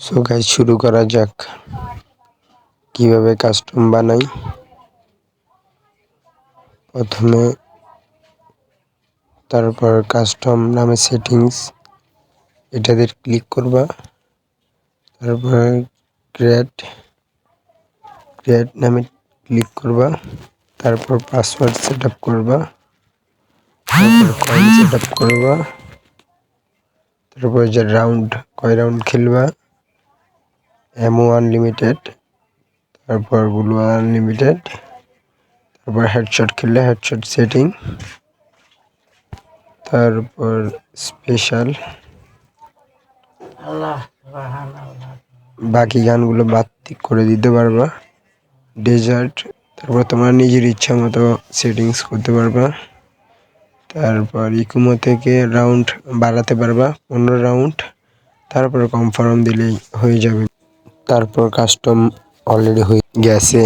So guys, শুরু করা যাক কিভাবে কাস্টম বানাই। প্রথমে তারপর কাস্টম নামে সেটিংস এটাতে ক্লিক করবা। তারপর ক্রিয়েট নামে ক্লিক করবা। তারপর পাসওয়ার্ড সেটআপ করবা। তারপর কয়েন সেটআপ করবা। তারপর যে রাউন্ড কয় রাউন্ড খেলবা, এমও আনলিমিটেড, তারপর ব্লু আনলিমিটেড, তারপর হেডশট খেললে হেডশট সেটিং, তারপর স্পেশাল, বাকি গানগুলো বাদ করে দিতে পারবা। ডেজার্ট, তারপর তোমার নিজের ইচ্ছা মতো সেটিংস করতে পারবা। তারপর ইকুমো থেকে রাউন্ড বাড়াতে পারবা 15 রাউন্ড। তারপর কনফার্ম দিলেই হয়ে যাবে। তারপর কাস্টম অলরেডি হয়ে গেছে।